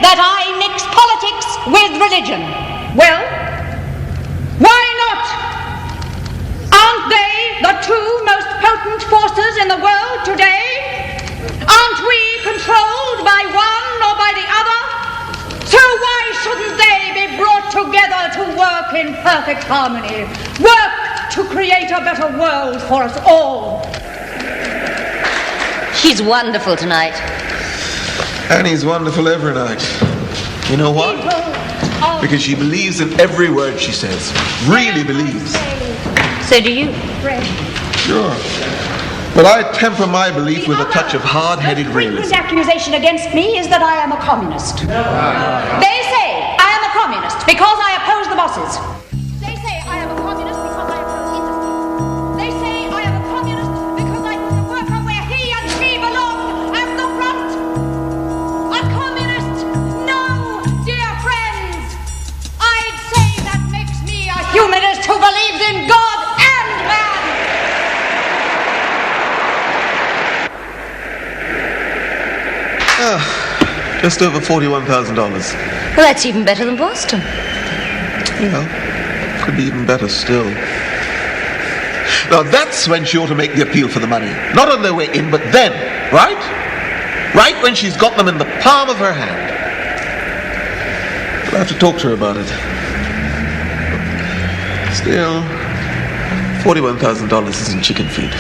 that I mix politics with religion. Well, why not? Aren't they the two most potent forces in the world today? Aren't we controlled by one or by the other? So why shouldn't they be brought together to work in perfect harmony? Work to create a better world for us all. She's wonderful tonight. Annie's wonderful every night. You know why? Because she believes in every word she says. Really believes. So do you. Sure. But I temper my belief with a touch of hard-headed realism. The accusation against me is that I am a communist. They say I am a communist because I oppose the bosses. They say I am a communist because I oppose industry. They say I am a communist because I put the worker where he and she belong, at the front. A communist? No, dear friends. I'd say that makes me a humanist who believes in God and man. Just over $41,000. Well, that's even better than Boston. Well, could be even better still. Now that's when she ought to make the appeal for the money. Not on their way in, but then, right? Right when she's got them in the palm of her hand. I'll have to talk to her about it. Still, $41,000 isn't chicken feed.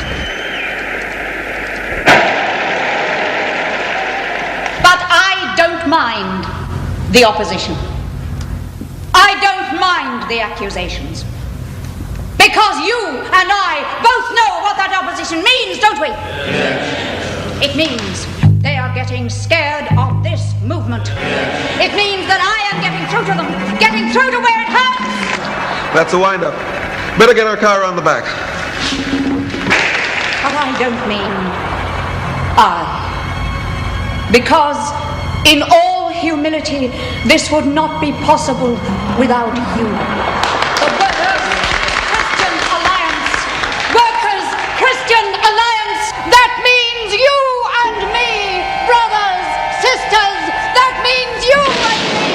Mind the opposition. I don't mind the accusations. Because you and I both know what that opposition means, don't we? Yes. It means they are getting scared of this movement. It means that I am getting through to them, getting through to where it hurts. That's a wind-up. Better get our car around the back. But I don't mean I. Because in all humility, this would not be possible without you. The Workers' Christian Alliance. Workers' Christian Alliance. That means you and me, brothers, sisters. That means you and me.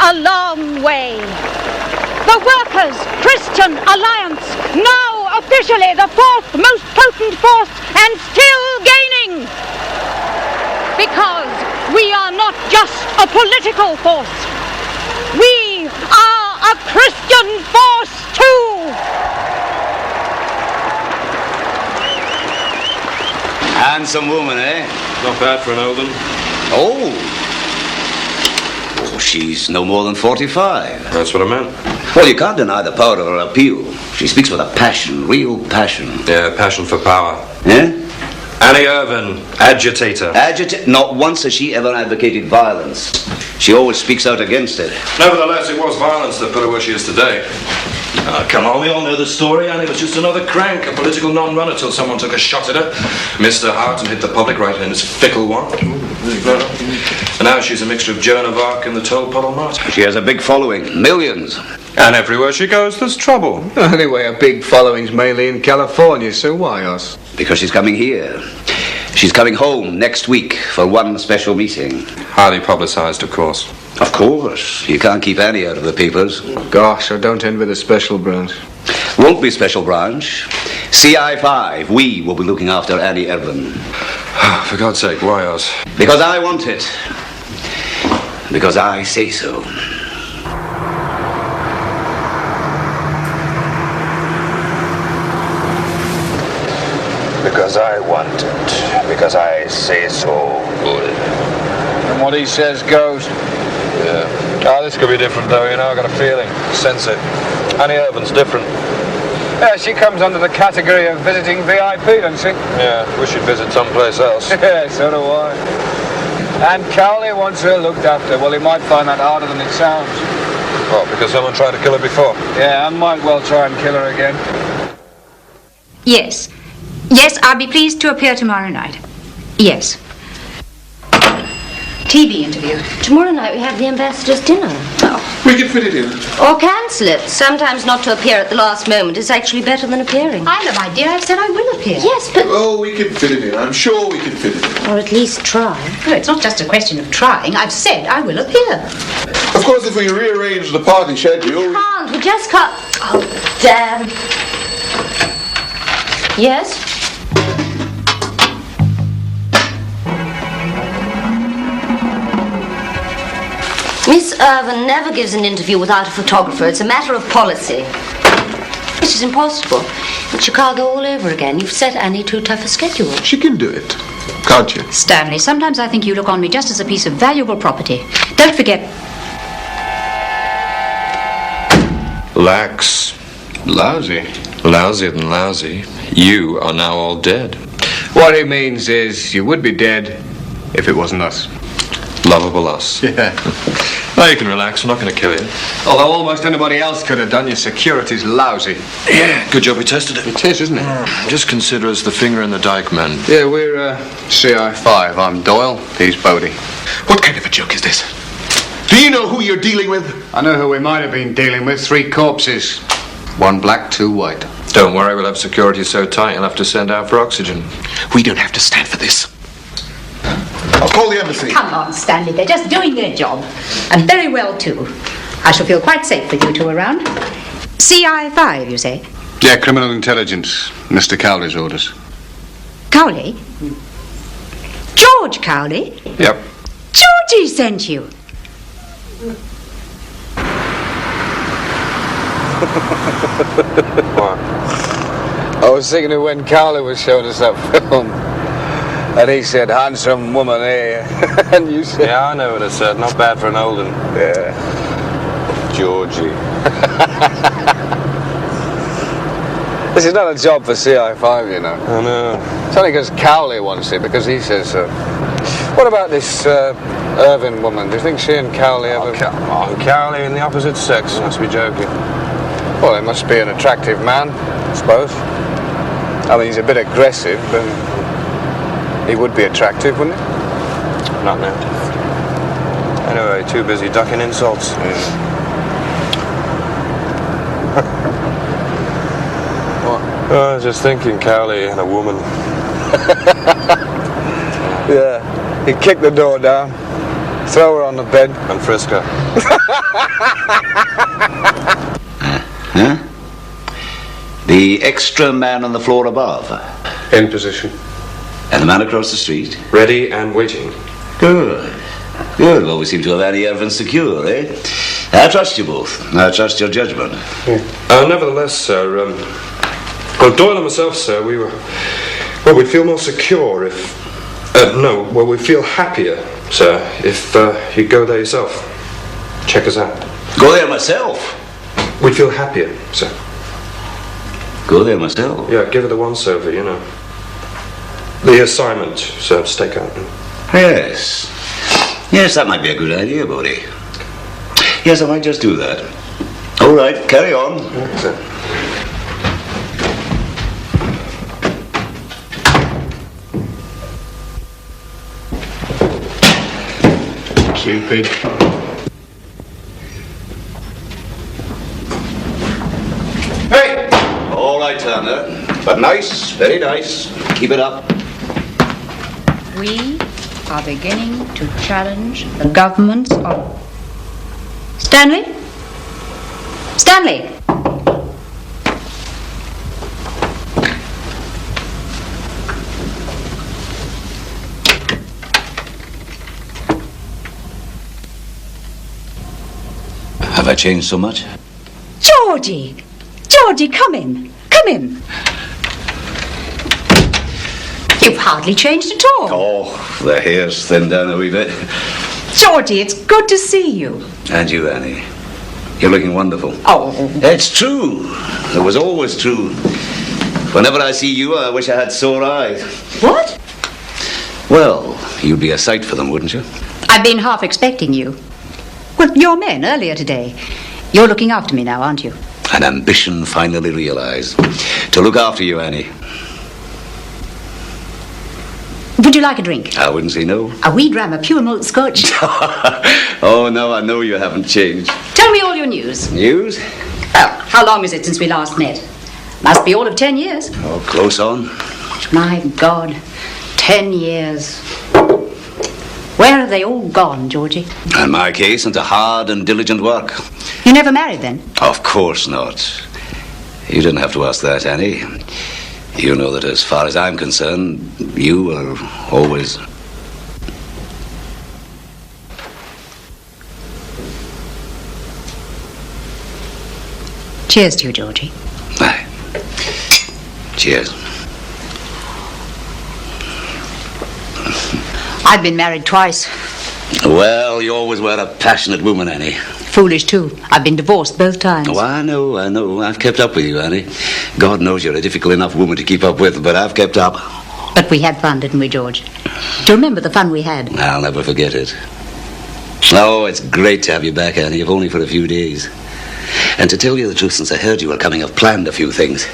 A long way. The Workers' Christian Alliance, now officially the fourth most potent force and still gaining. Because we are not just a political force. We are a Christian force too. Handsome woman, eh? Not bad for an old one. Oh, she's no more than 45. That's what I meant. Well, you can't deny the power of her appeal. She speaks with a passion, real passion. Yeah, passion for power. Eh? Annie Irvin, agitator. Not once has she ever advocated violence. She always speaks out against it. Nevertheless, it was violence that put her where she is today. Oh, come on, we all know the story. Annie was just another crank, a political non-runner till someone took a shot at her, missed her heart and hit the public right in its fickle one. And now she's a mixture of Joan of Arc and the Toll Puddle Martyr. She has a big following, millions. And everywhere she goes, there's trouble. Anyway, a big following's mainly in California, so why us? Because she's coming here. She's coming home next week for one special meeting. Highly publicized, of course. Of course. You can't keep Annie out of the papers. Gosh, I don't envy the special branch. Won't be special branch. CI5, we will be looking after Annie Evelyn. For God's sake, why us? Because I want it. Because I say so. Because I want it. Because I say so. And what he says goes. Yeah. Oh, this could be different, though, you know. I got a feeling. Sense it. Annie Evelyn's different. Yeah, she comes under the category of visiting VIP, doesn't she? Yeah, wish she'd visit someplace else. Yeah, so do I. And Cowley wants her looked after. Well, he might find that harder than it sounds. Well, because someone tried to kill her before. Yeah, and might well try and kill her again. Yes. Yes, I'll be pleased to appear tomorrow night. Yes. TV interview. Tomorrow night we have the ambassador's dinner. We can fit it in. Or cancel it. Sometimes not to appear at the last moment is actually better than appearing. I know, my dear. I've said I will appear. Yes, but... Oh, we can fit it in. I'm sure we can fit it in. Or at least try. No, it's not just a question of trying. I've said I will appear. Of course, if we rearrange the party schedule... Can't. We just can't... Oh, damn. Yes? Miss Irvin never gives an interview without a photographer. It's a matter of policy. Which is impossible. It's Chicago all over again. You've set Annie too tough a schedule. She can do it, can't you? Stanley, sometimes I think you look on me just as a piece of valuable property. Don't forget... Lax. Lousy. Lousier than lousy. You are now all dead. What he means is you would be dead if it wasn't us. Lovable us. Yeah. Now you can relax. We're not going to kill you. Although almost anybody else could have done, your security's lousy. Yeah, good job we tested it. It is, isn't it? Just consider us the finger in the dike, man. Yeah, we're CI5. I'm Doyle. He's Bodie. What kind of a joke is this? Do you know who you're dealing with? I know who we might have been dealing with. 3 corpses. 1 black, 2 white. Don't worry, we'll have security so tight you'll have to send out for oxygen. We don't have to stand for this. I'll call the embassy. Come on, Stanley. They're just doing their job. And very well, too. I shall feel quite safe with you two around. CI5, you say? Yeah, criminal intelligence. Mr. Cowley's orders. Cowley? George Cowley? Yep. Georgie sent you. I was thinking of when Cowley was showing us that film. And he said, handsome woman, eh? And you said... Yeah, I know what I said. Not bad for an old one. Yeah. Georgie. This is not a job for CI5, you know. I know. It's only because Cowley wants it, because he says so. What about this Irvin woman? Do you think she and Cowley ever... Oh, come on. Cowley and the opposite sex. You must be joking. Well, he must be an attractive man, I suppose. I mean, he's a bit aggressive, but he would be attractive, wouldn't he? Not now. Anyway, too busy ducking insults. What? I was just thinking, Cowley and a woman. Yeah. He'd kick the door down, throw her on the bed. And frisk her. Huh? The extra man on the floor above. In position. And the man across the street. Ready and waiting. Good. Good. Well, we seem to have Annie Evelyn secure, eh? I trust you both. I trust your judgment. Nevertheless, sir, well, Doyle and myself, sir, we'd feel more secure if... we'd feel happier, sir, if you'd go there yourself. Check us out. Go there myself? We'd feel happier, sir. Go there myself? Yeah, give it a once-over, you know. The assignment, sir, stake out. Yes. Yes, that might be a good idea, Bodie. Yes, I might just do that. All right, carry on. Yes, sir. Cupid. Hey! All right, Turner. But nice, very nice. Keep it up. We are beginning to challenge the governments of... Stanley? Stanley? Have I changed so much? Georgie! Georgie, come in. Come in. You've hardly changed at all. Oh, the hair's thinned down a wee bit. Georgie, it's good to see you. And you, Annie. You're looking wonderful. Oh. It's true. It was always true. Whenever I see you, I wish I had sore eyes. What? Well, you'd be a sight for them, wouldn't you? I've been half expecting you. Well, your men earlier today. You're looking after me now, aren't you? An ambition finally realized. To look after you, Annie. Would you like a drink? I wouldn't say no. A wee dram of pure malt scotch. Oh, no, I know you haven't changed. Tell me all your news. News? Well, how long is it since we last met? Must be all of 10 years. Oh, close on. My God, 10 years. Where have they all gone, Georgie? In my case, into hard and diligent work. You never married then? Of course not. You didn't have to ask that, Annie. You know that as far as I'm concerned, you are always... Cheers to you, Georgie. Aye. Cheers. I've been married twice. Well, you always were a passionate woman, Annie. Foolish, too. I've been divorced both times. Oh, I know. I've kept up with you, Annie. God knows you're a difficult enough woman to keep up with, but I've kept up. But we had fun, didn't we, George? Do you remember the fun we had? I'll never forget it. Oh, it's great to have you back, Annie, if only for a few days. And to tell you the truth, since I heard you were coming, I've planned a few things.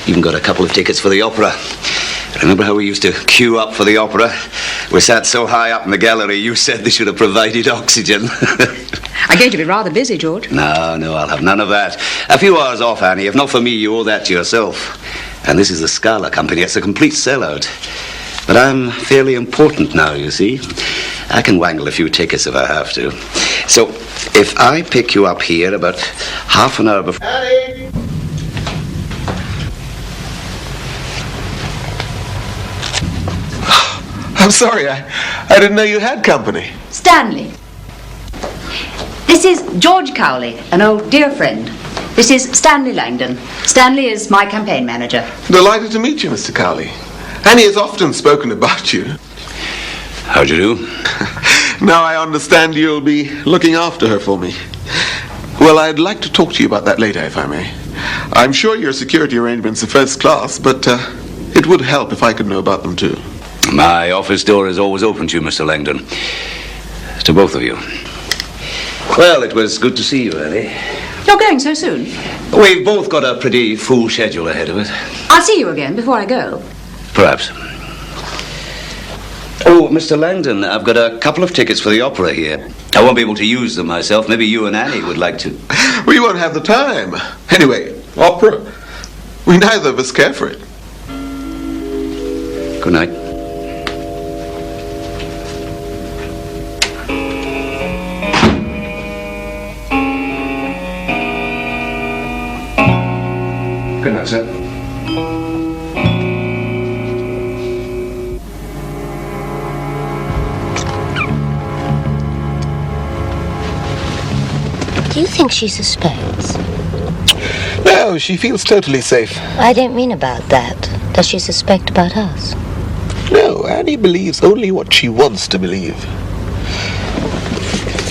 Even got a couple of tickets for the opera. Remember how we used to queue up for the opera? We sat so high up in the gallery, you said they should have provided oxygen. I'm going to be rather busy, George. No, I'll have none of that. A few hours off, Annie. If not for me, you owe that to yourself. And this is the Scala Company. It's a complete sellout. But I'm fairly important now, you see. I can wangle a few tickets if I have to. So, if I pick you up here about half an hour before... Annie! I'm sorry, I didn't know you had company. Stanley. This is George Cowley, an old dear friend. This is Stanley Langdon. Stanley is my campaign manager. Delighted to meet you, Mr. Cowley. Annie has often spoken about you. How'd you do? Now I understand you'll be looking after her for me. Well, I'd like to talk to you about that later, if I may. I'm sure your security arrangements are first class, but it would help if I could know about them too. My office door is always open to you, Mr. Langdon. To both of you. Well, it was good to see you, Annie. You're going so soon? We've both got a pretty full schedule ahead of us. I'll see you again before I go. Perhaps. Oh, Mr. Langdon, I've got a couple of tickets for the opera here. I won't be able to use them myself. Maybe you and Annie would like to. We won't have the time. Anyway, opera. We neither of us care for it. Good night. Good night, sir. Do you think she suspects? No, she feels totally safe. I don't mean about that. Does she suspect about us? No, Annie believes only what she wants to believe.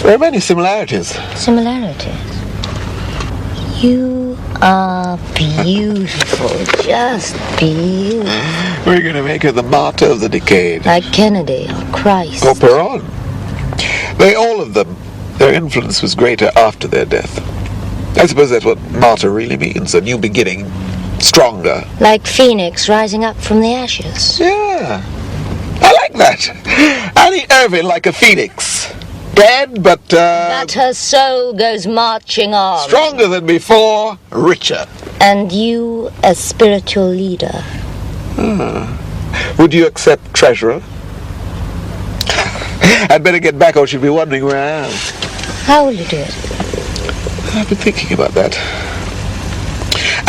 There are many similarities. Similarities? You are beautiful, just beautiful. We're going to make her the martyr of the decade. Like Kennedy or Christ. Or Perón. All of them, their influence was greater after their death. I suppose that's what martyr really means, a new beginning, stronger. Like Phoenix rising up from the ashes. Yeah, I like that. Annie Irving like a phoenix. Dead, but her soul goes marching on. Stronger than before, richer. And you a spiritual leader. Would you accept treasurer? I'd better get back or she'll be wondering where I am. How will you do it? I've been thinking about that.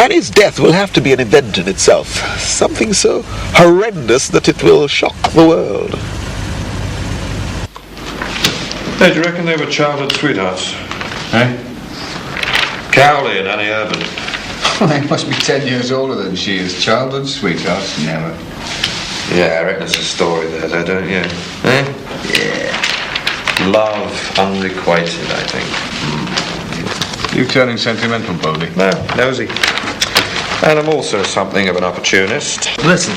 Annie's death will have to be an event in itself. Something so horrendous that it will shock the world. Hey, do you reckon they were childhood sweethearts? Eh? Cowley and Annie Urban. They must be 10 years older than she is. Childhood sweethearts, never. Yeah, I reckon there's a story there, don't you? Eh? Yeah. Love unrequited, I think. You turning sentimental, Bodie? No, nosy. And I'm also something of an opportunist. Listen,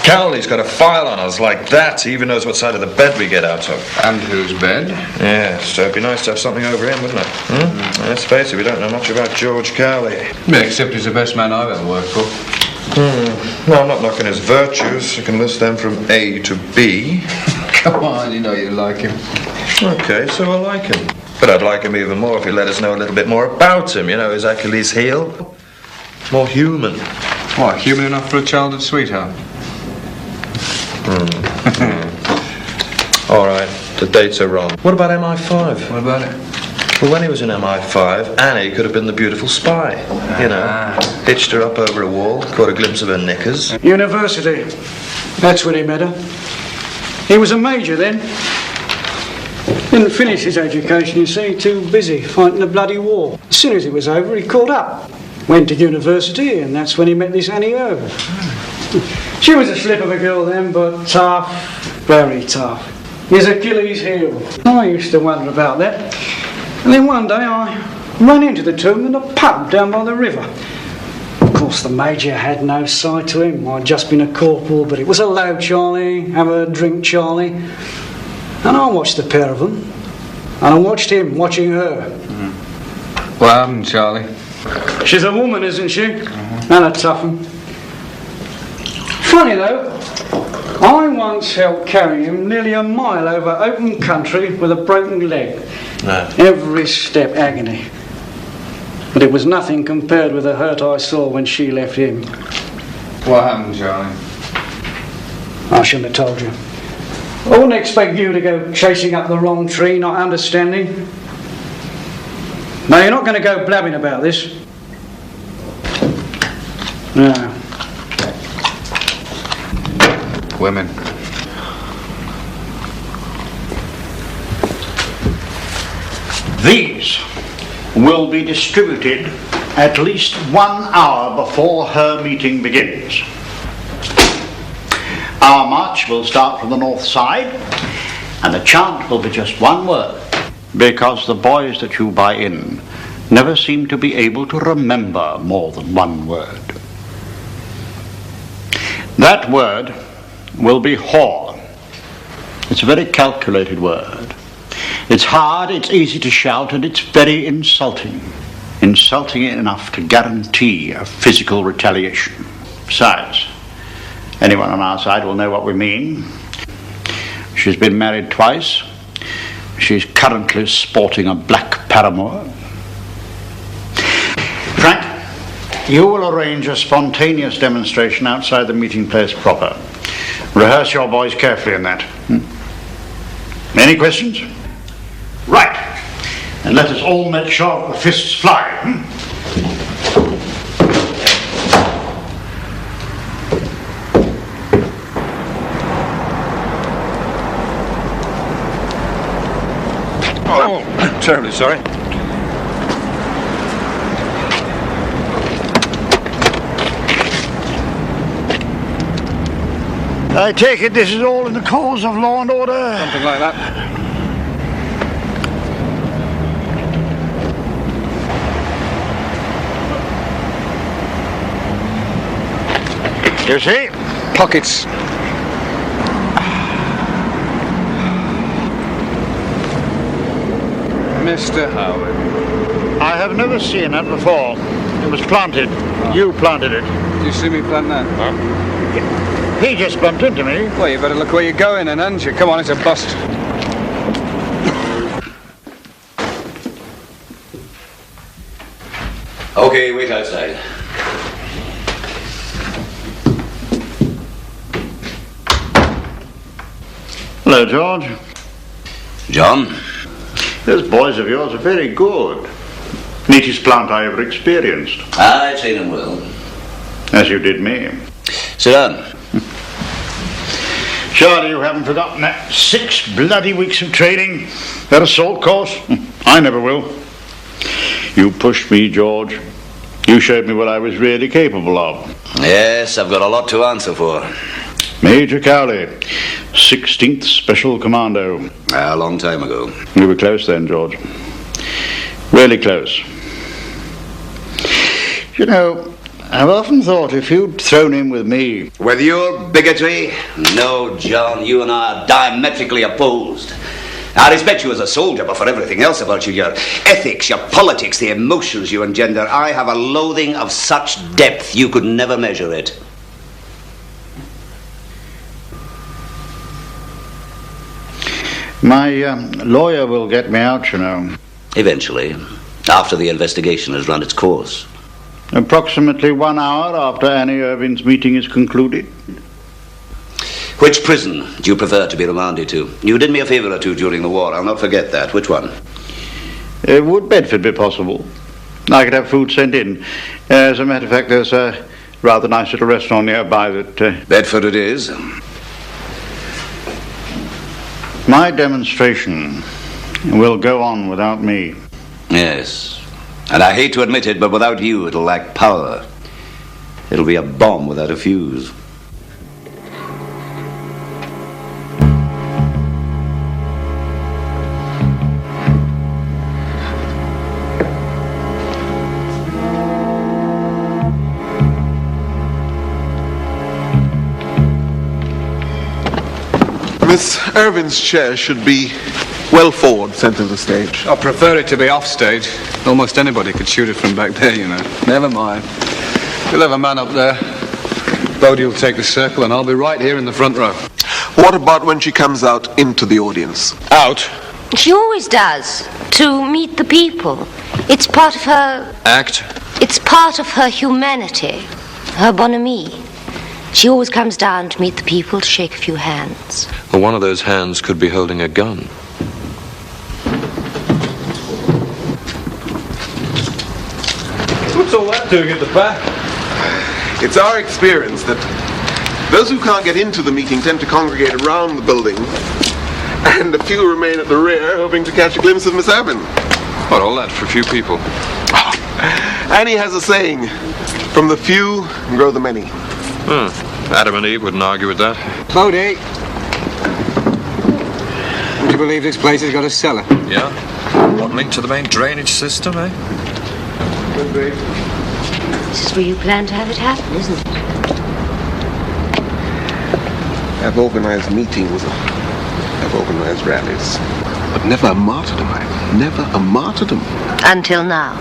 Cowley's got a file on us like that. He even knows what side of the bed we get out of. And whose bed? Yeah, so it'd be nice to have something over him, wouldn't it? Let's face it, we don't know much about George Cowley. Yeah, except he's the best man I've ever worked for. No, I'm not knocking his virtues. I can list them from A to B. Come on, you know you like him. Okay, so I like him. But I'd like him even more if he'd let us know a little bit more about him. You know, his Achilles heel. More human. What, human enough for a childhood sweetheart? All right, the dates are wrong. What about MI5? What about it? Well, when he was in MI5, Annie could have been the beautiful spy. You know, hitched her up over a wall, caught a glimpse of her knickers. University. That's when he met her. He was a major then. Didn't finish his education, you see, too busy fighting the bloody war. As soon as it was over, he caught up. Went to university, and that's when he met this Annie Urban. She was a slip of a girl then, but tough, very tough. His Achilles heel. I used to wonder about that. And then one day I ran into the two of them in a pub down by the river. Of course the Major had no sight to him. I'd just been a corporal, but it was hello Charlie, have a drink Charlie. And I watched the pair of them. And I watched him watching her. What happened, Charlie? She's a woman, isn't she? And a tough one. Funny though, I once helped carry him nearly a mile over open country with a broken leg. No. Every step agony. But it was nothing compared with the hurt I saw when she left him. What happened, Charlie? I shouldn't have told you. I wouldn't expect you to go chasing up the wrong tree, not understanding. No, you're not going to go blabbing about this. No. Women. These will be distributed at least 1 hour before her meeting begins. Our march will start from the north side, and the chant will be just one word, because the boys that you buy in never seem to be able to remember more than one word. That word will be whore. It's a very calculated word. It's hard, it's easy to shout, and it's very insulting. Insulting enough to guarantee a physical retaliation. Besides, anyone on our side will know what we mean. She's been married twice. She's currently sporting a black paramour. Frank, you will arrange a spontaneous demonstration outside the meeting place proper. Rehearse your boys carefully in that. Any questions? Right. And let us all make sure the fists fly. Oh, terribly sorry. I take it this is all in the cause of law and order? Something like that. You see? Pockets. Mr. Howard. I have never seen that before. It was planted. You planted it. Did you see me plant that? He just bumped into me. Well, you better look where you're going then, haven't you? Come on, it's a bust. Okay, wait outside. Hello, George. John? Those boys of yours are very good. Neatest plant I ever experienced. I train him well. As you did me. Sit down. Surely you haven't forgotten that 6 bloody weeks of training, that assault course? I never will. You pushed me, George. You showed me what I was really capable of. Yes, I've got a lot to answer for. Major Cowley, 16th Special Commando. A long time ago. We were close then, George. Really close. You know, I've often thought if you'd thrown in with me... With your bigotry? No, John, you and I are diametrically opposed. I respect you as a soldier, but for everything else about you, your ethics, your politics, the emotions you engender, I have a loathing of such depth you could never measure it. My lawyer will get me out, you know. Eventually, after the investigation has run its course. Approximately 1 hour after Annie Irving's meeting is concluded. Which prison do you prefer to be remanded to? You did me a favour or two during the war. I'll not forget that. Which one? Would Bedford be possible? I could have food sent in. As a matter of fact, there's a rather nice little restaurant nearby that... Bedford it is. My demonstration will go on without me. Yes. And I hate to admit it, but without you, it'll lack power. It'll be a bomb without a fuse. Miss Irvin's chair should be well forward, centre of the stage. I prefer it to be off stage. Almost anybody could shoot it from back there, you know. Never mind. We'll have a man up there. Bodie will take the circle and I'll be right here in the front row. What about when she comes out into the audience? Out? She always does, to meet the people. It's part of her... Act? It's part of her humanity, her bonhomie. She always comes down to meet the people, to shake a few hands. Well, one of those hands could be holding a gun. What's all that doing at the back? It's our experience that those who can't get into the meeting tend to congregate around the building, and a few remain at the rear, hoping to catch a glimpse of Miss Irvin. What, all that for a few people? Annie has a saying, from the few grow the many. Adam and Eve wouldn't argue with that. Bodie! Would you believe this place has got a cellar? Yeah? What, linked to the main drainage system, eh? Could be. This is where you plan to have it happen, isn't it? I've organized meetings, I've organized rallies, but never a martyrdom, never a martyrdom. Until now.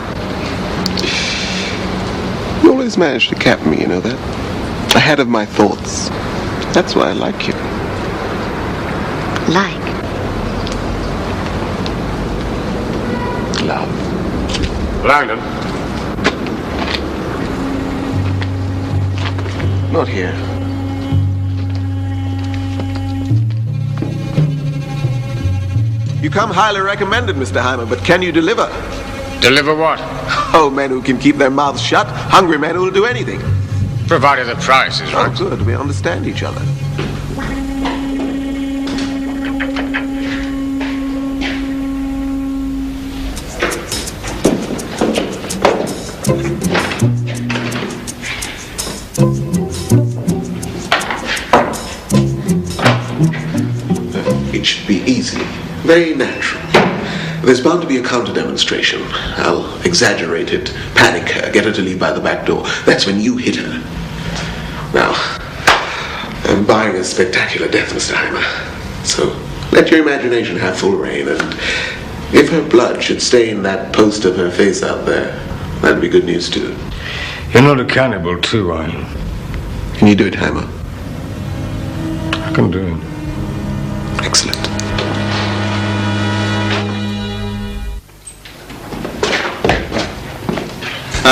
You always manage to cap me, you know that? Ahead of my thoughts. That's why I like you. Like? Love. Langdon. Not here. You come highly recommended, Mr. Hyman, but can you deliver? Deliver what? Oh, men who can keep their mouths shut, hungry men who will do anything. Provided the price is right. Oh, good. We understand each other. It should be easy, very natural. There's bound to be a counter-demonstration. I'll exaggerate it, panic her, get her to leave by the back door. That's when you hit her. Now, I'm buying a spectacular death, Mr. Hyman. So let your imagination have full reign, and if her blood should stain that post of her face out there, that'd be good news too. You're not a cannibal, too, are you? Can you do it, Hyman? I can do it. Excellent.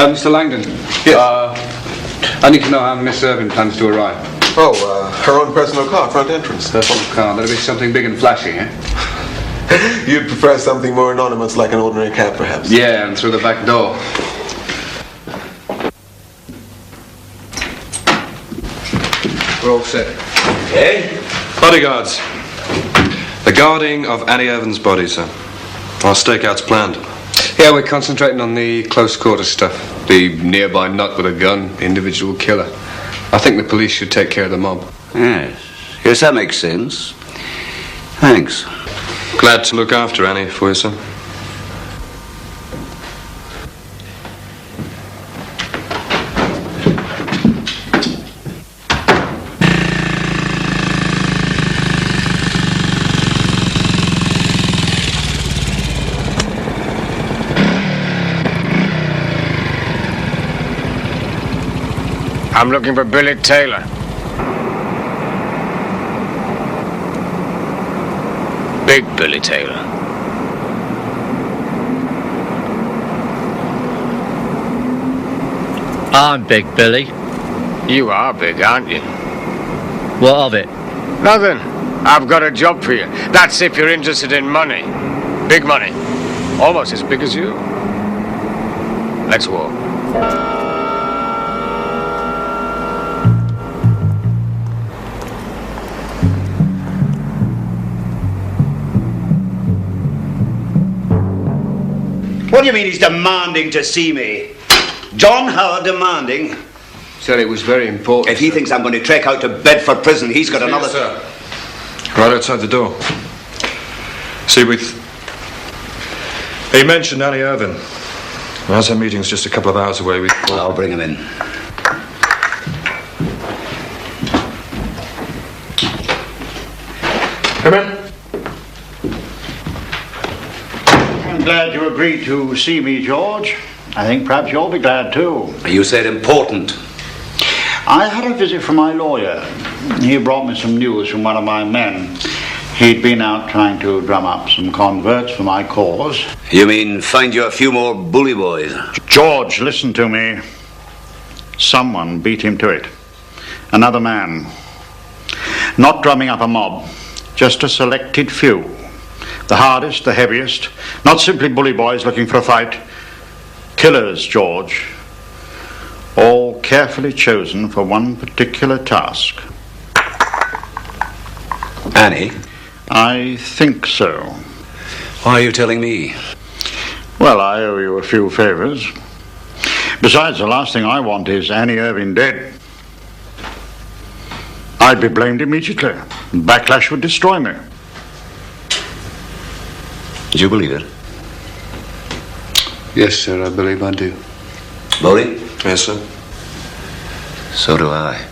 Mr. Langdon. Yes. I need to know how Miss Irvin plans to arrive. Oh, her own personal car, front entrance. Personal car. That'll be something big and flashy, eh? You'd prefer something more anonymous, like an ordinary cab, perhaps? Yeah, and through the back door. We're all set. Okay. Bodyguards. The guarding of Annie Evans' body, sir. Our stakeout's planned. Yeah, we're concentrating on the close quarters stuff. The nearby nut with a gun, the individual killer. I think the police should take care of the mob. Yes. Yes, that makes sense. Thanks. Glad to look after Annie for you, sir. I'm looking for Billy Taylor. Big Billy Taylor. I'm Big Billy. You are big, aren't you? What of it? Nothing. I've got a job for you. That's if you're interested in money. Big money. Almost as big as you. Let's walk. What do you mean he's demanding to see me? John Howard demanding? Said it was very important. If he thinks I'm going to trek out to Bedford prison, he's got another... Yes, sir. Right outside the door. See, he mentioned Annie Irvin. As her meeting's just a couple of hours away, I'll bring him in. Come in. I'm glad you agreed to see me, George. I think perhaps you'll be glad too. You said important. I had a visit from my lawyer. He brought me some news from one of my men. He'd been out trying to drum up some converts for my cause. You mean find you a few more bully boys? George, listen to me. Someone beat him to it. Another man. Not drumming up a mob, just a selected few. The hardest, the heaviest. Not simply bully boys looking for a fight. Killers, George. All carefully chosen for one particular task. Annie? I think so. Why are you telling me? Well, I owe you a few favors. Besides, the last thing I want is Annie Irving dead. I'd be blamed immediately. Backlash would destroy me. Do you believe it? Yes, sir, I believe I do. Bodie? Yes, sir. So do I.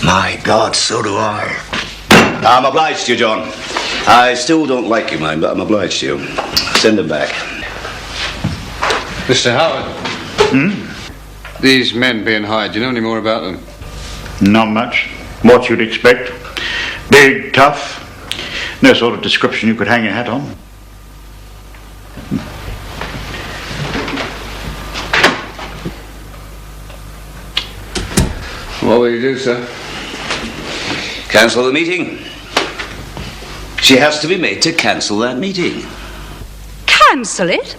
My God, so do I. I'm obliged to you, John. I still don't like you, mind, but I'm obliged to you. Send him back. Mr. Howard. These men being hired, do you know any more about them? Not much. What you'd expect. Big, tough. No sort of description you could hang your hat on. What will you do, sir? Cancel the meeting. She has to be made to cancel that meeting. Cancel it?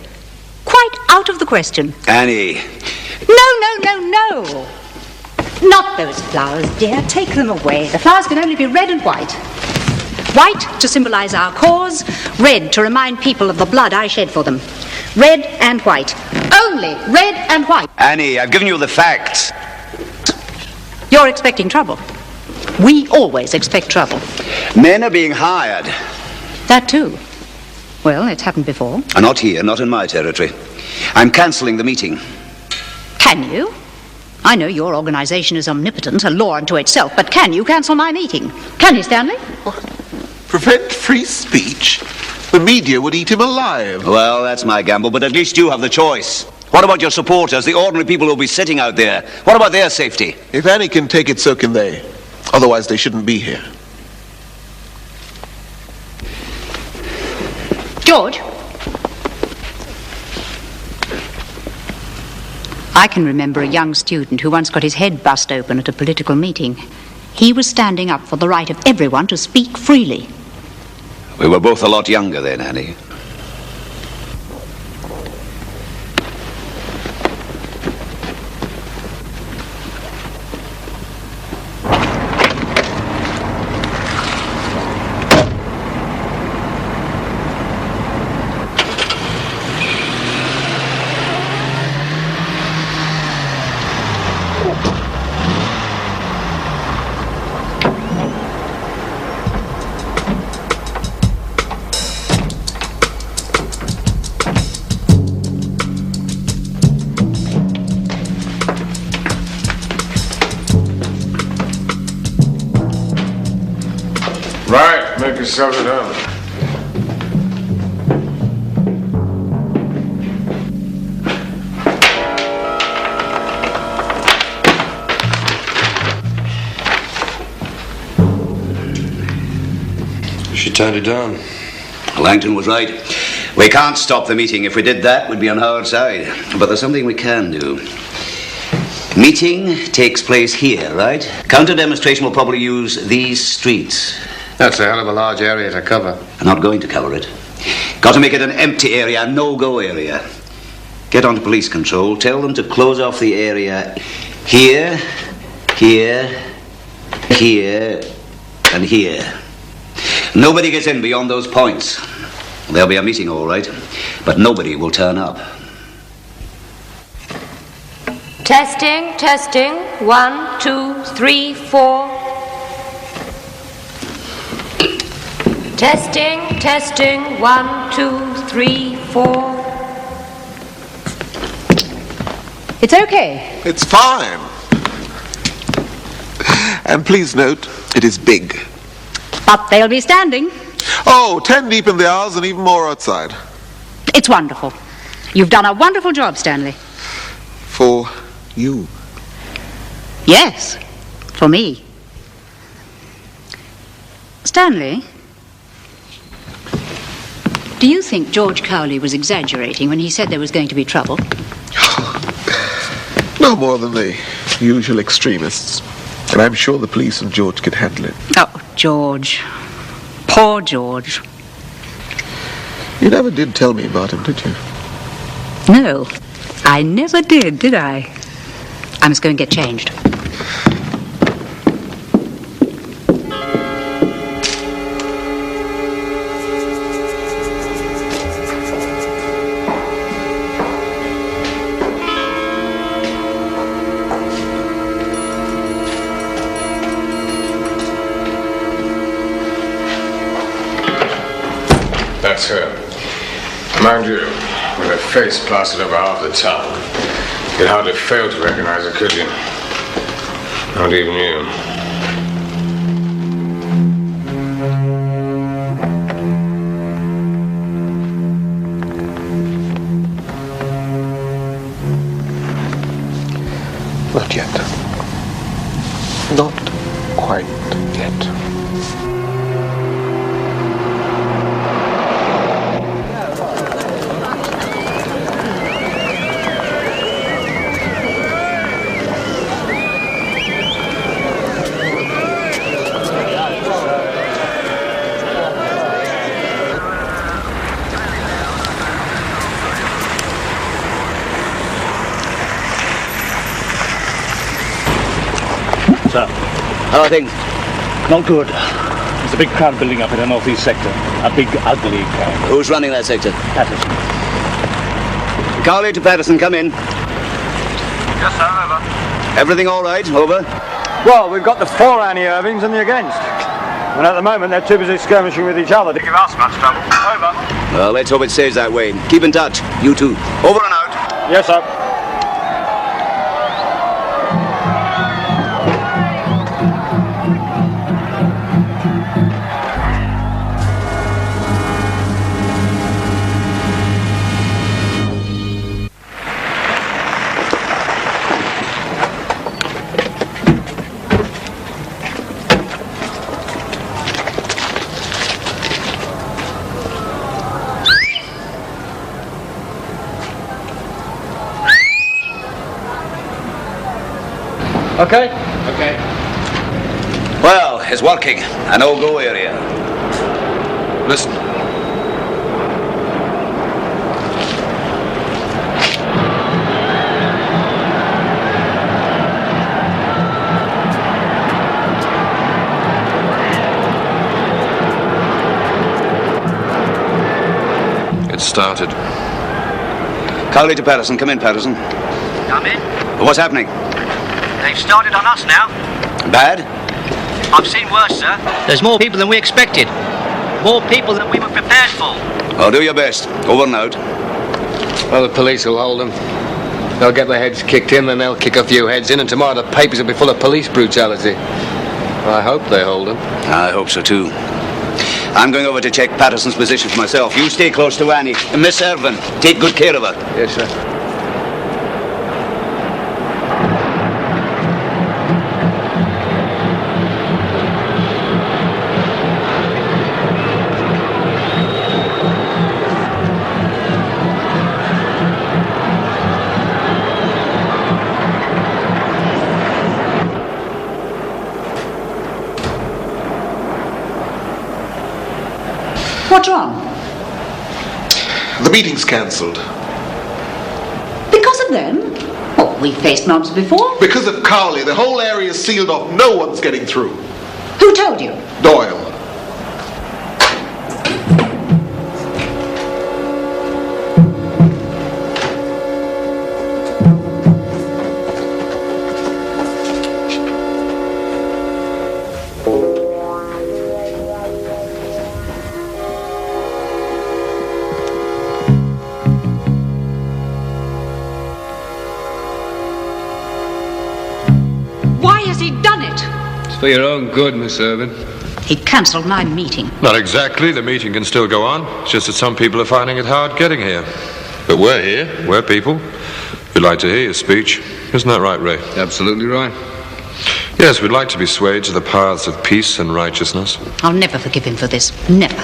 Quite out of the question. Annie. No. Not those flowers, dear. Take them away. The flowers can only be red and white. White to symbolize our cause, red to remind people of the blood I shed for them. Red and white. Only red and white. Annie, I've given you the facts. You're expecting trouble. We always expect trouble. Men are being hired. That too. Well, it's happened before. Not here, not in my territory. I'm cancelling the meeting. Can you? I know your organization is omnipotent, a law unto itself, but can you cancel my meeting? Can you, Stanley? Prevent free speech? The media would eat him alive. Well, that's my gamble, but at least you have the choice. What about your supporters, the ordinary people who'll be sitting out there? What about their safety? If Annie can take it, so can they. Otherwise, they shouldn't be here. George? I can remember a young student who once got his head bust open at a political meeting. He was standing up for the right of everyone to speak freely. We were both a lot younger then, Annie. Right, make yourself at home. She turned it down. Langton was right. We can't stop the meeting. If we did that, we'd be on our side. But there's something we can do. Meeting takes place here, right? Counter-demonstration will probably use these streets. That's a hell of a large area to cover. I'm not going to cover it. Got to make it an empty area, a no-go area. Get onto police control. Tell them to close off the area here, here, here, and here. Nobody gets in beyond those points. There'll be a meeting, all right, but nobody will turn up. Testing, testing. 1, 2, 3, 4. Testing, testing. 1, 2, 3, 4. It's okay. It's fine. And please note, it is big. But they'll be standing. Oh, 10 deep in the aisles and even more outside. It's wonderful. You've done a wonderful job, Stanley. For you. Yes, for me. Stanley, do you think George Cowley was exaggerating when he said there was going to be trouble? No more than the usual extremists. And I'm sure the police and George could handle it. Oh, George. Poor George. You never did tell me about him, did you? No, I never did I? I must go and get changed. That's her. Mind you, with her face plastered over half the town, you'd hardly fail to recognize her, could you? Not even you. Not yet. Not quite yet. Sir. How are things? Not good. There's a big crowd building up in the northeast sector. A big, ugly crowd. Who's running that sector? Patterson. Cowley to Patterson, come in. Yes, sir, over. Everything all right? Over? Well, we've got the for Annie-Irvings and the against. And at the moment, they're too busy skirmishing with each other to give us much trouble. Over. Well, let's hope it stays that way. Keep in touch. You too. Over and out. Yes, sir. Okay? Okay. Well, it's working. A no-go area. Listen, started. Cowley to Patterson. Come in, Patterson. Come in. What's happening? They've started on us now. Bad? I've seen worse, sir. There's more people than we expected. More people than we were prepared for. Oh, do your best. Over and out. Well, the police will hold them. They'll get their heads kicked in, then they'll kick a few heads in, and tomorrow the papers will be full of police brutality. I hope they hold them. I hope so, too. I'm going over to check Patterson's position for myself. You stay close to Annie. Miss Irvin, take good care of her. Yes, sir. What's wrong? The meeting's cancelled. Because of them? Oh, we faced mobs before. Because of Cowley, the whole area is sealed off. No one's getting through. Who told you? Doyle. For your own good, Miss Irvin. He cancelled my meeting. Not exactly. The meeting can still go on. It's just that some people are finding it hard getting here. But we're here. We're people. We'd like to hear your speech. Isn't that right, Ray? Absolutely right. Yes, we'd like to be swayed to the paths of peace and righteousness. I'll never forgive him for this. Never.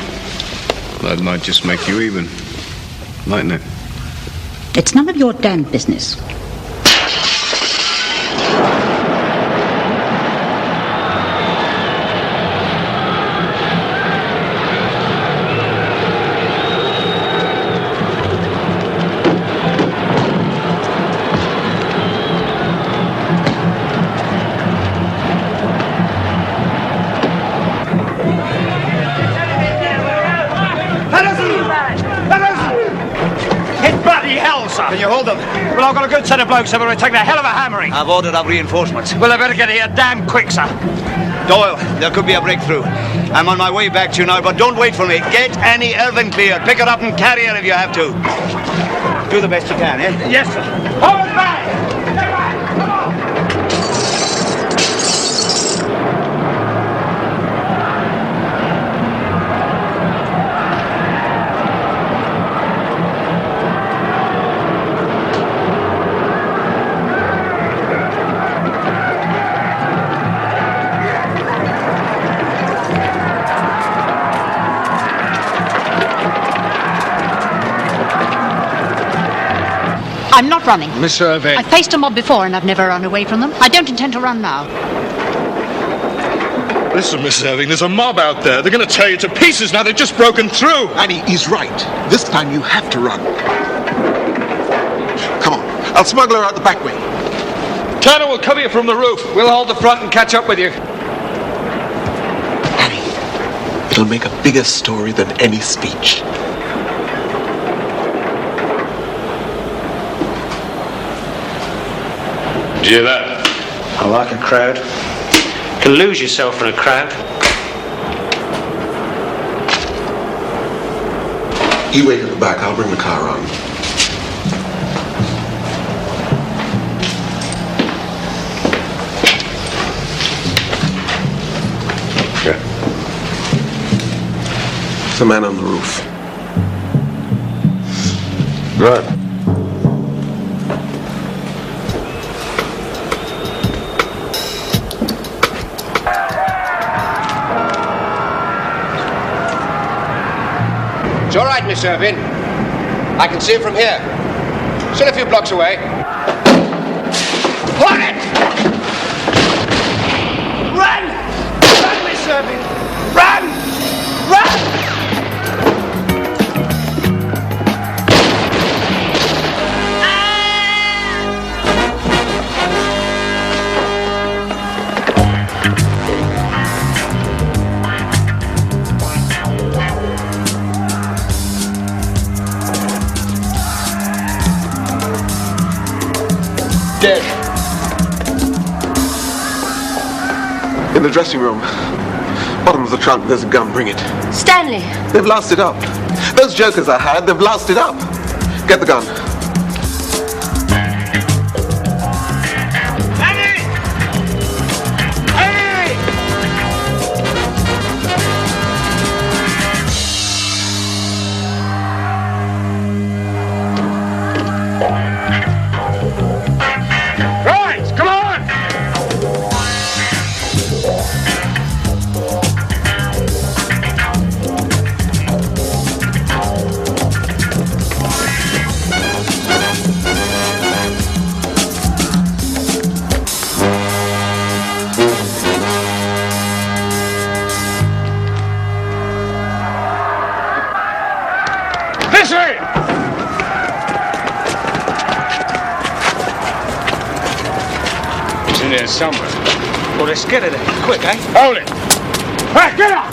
That might just make you even. Mightn't it? It's none of your damn business. Can you hold them? Well, I've got a good set of blokes here, but we're taking a hell of a hammering. I've ordered up reinforcements. Well, I better get here damn quick, sir. Doyle, there could be a breakthrough. I'm on my way back to you now, but don't wait for me. Get Annie Irvin clear. Pick her up and carry her if you have to. Do the best you can, eh? Yes, sir. Hold back! Come on! I'm not running. Miss Irvin. I faced a mob before and I've never run away from them. I don't intend to run now. Listen, Miss Irving, there's a mob out there. They're going to tear you to pieces now. They've just broken through. Annie, he's right. This time you have to run. Come on. I'll smuggle her out the back way. Turner will cover you from the roof. We'll hold the front and catch up with you. Annie, it'll make a bigger story than any speech. Did you hear that? I like a crowd. You can lose yourself in a crowd. You wait at the back. I'll bring the car on. Yeah. It's the man on the roof. Right. It's all right, Miss Irvin. I can see it from here. Still a few blocks away. Quiet! Run! Run, Miss Irvin! Run! Run! In the dressing room. Bottom of the trunk, there's a gun. Bring it. Stanley. They've lost it up. Those jokers I had, they've lost it up. Get the gun. Somewhere. Well, let's get it then. Quick, eh? Hold it! Hey, get up!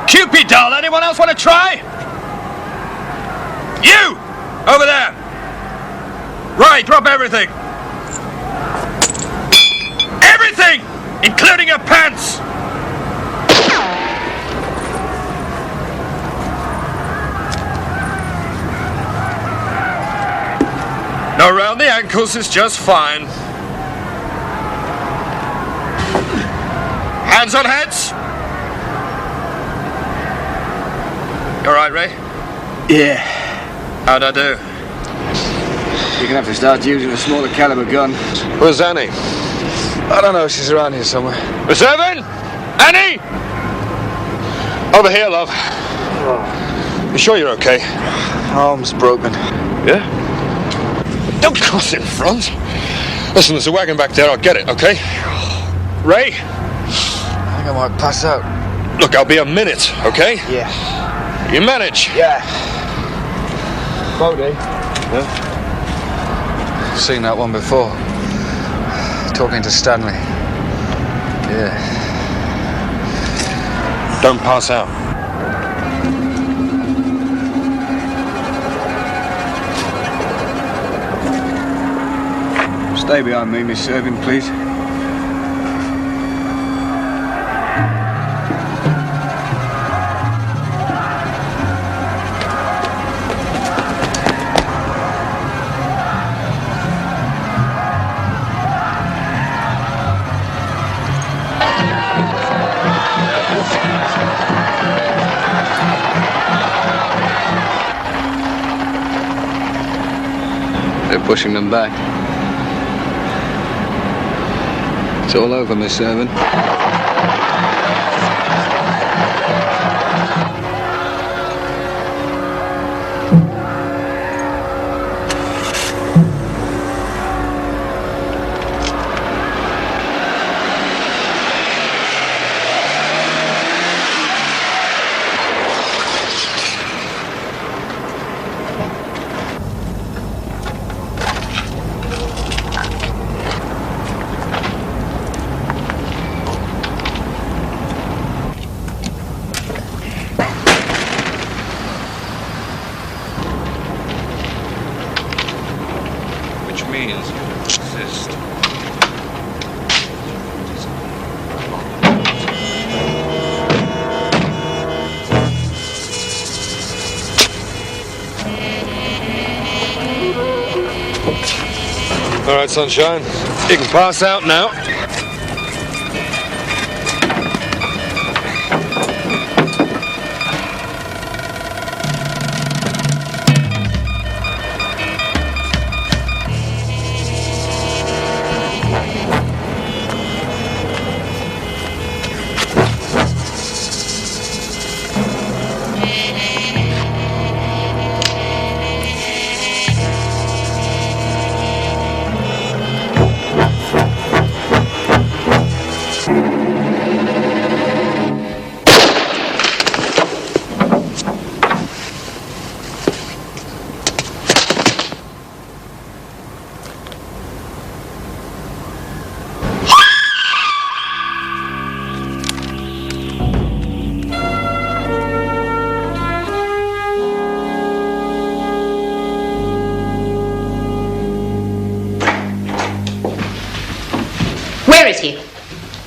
Cupid doll, anyone else want to try? You! Over there! Right, drop everything! Everything! Including your pants! No, round the ankles is just fine. Hands on heads! You all right, Ray? Yeah. How'd I do? You're gonna have to start using a smaller caliber gun. Where's Annie? I don't know, she's around here somewhere. Miss Evan? Annie? Over here, love. You sure you're okay? Arm's broken. Yeah? Don't cross in front. Listen, there's a wagon back there, I'll get it, okay? Ray? I think I might pass out. Look, I'll be a minute, okay? Yeah. You manage? Yeah. Bodie? Yeah? Seen that one before. Talking to Stanley. Yeah. Don't pass out. Stay behind me, Miss Irving, please. Pushing them back. It's all over, Miss Irvin. All right, sunshine. You can pass out now. Where is he?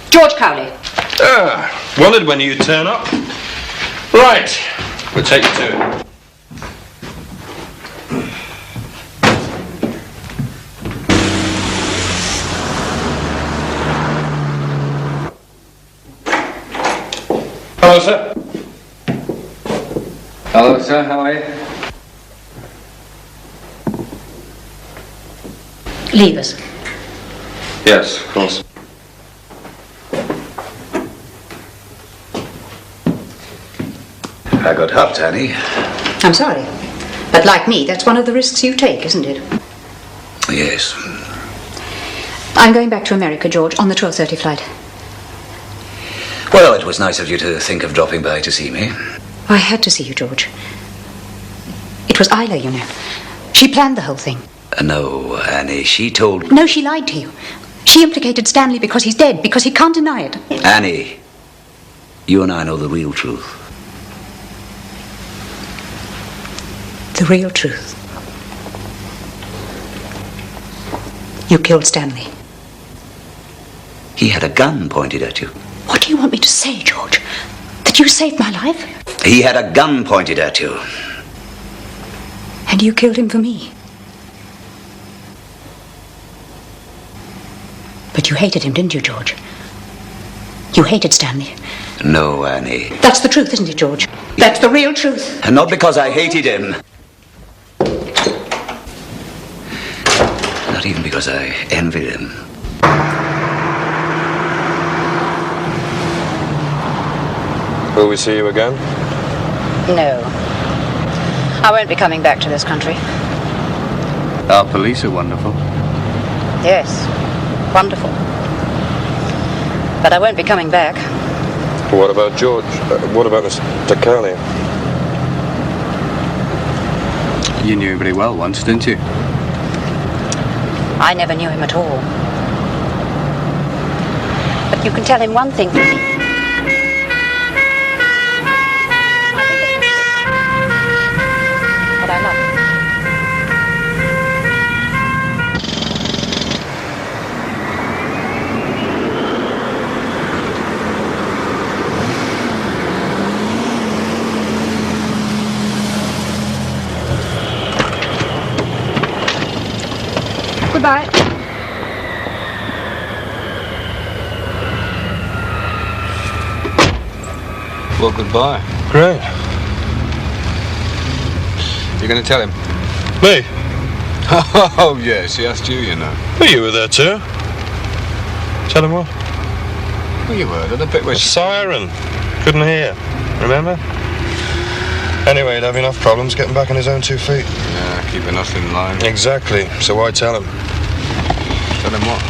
George Cowley. Wondered when you'd turn up. Right, we'll take you to it. Hello, sir. Hello, sir. How are you? Leave us. Yes, of course. I got hopped, Annie. I'm sorry. But like me, that's one of the risks you take, isn't it? Yes. I'm going back to America, George, on the 12:30 flight. Well, it was nice of you to think of dropping by to see me. I had to see you, George. It was Isla, you know. She planned the whole thing. No, Annie, she told... No, she lied to you. She implicated Stanley because he's dead, because he can't deny it. Annie, you and I know the real truth. The real truth. You killed Stanley. He had a gun pointed at you. What do you want me to say, George? That you saved my life? He had a gun pointed at you. And you killed him for me. But you hated him, didn't you, George? You hated Stanley. No, Annie. That's the truth, isn't it, George? That's the real truth. And not because I hated him. Not even because I envied him. Will we see you again? No. I won't be coming back to this country. Our police are wonderful. Yes, wonderful. But I won't be coming back. What about George? What about Mr. Cowley? You knew him pretty well once, didn't you? I never knew him at all. But you can tell him one thing for me. But I love him. Goodbye. Well, goodbye. Great. You're going to tell him? Me? Oh, yes, he asked you, you know. Well, you were there too. Tell him what? Well, you were. The bit where The siren. Couldn't hear. Remember? Anyway, he'd have enough problems getting back on his own 2 feet. Yeah, keeping us in line. Exactly. So why tell him? Tell him what?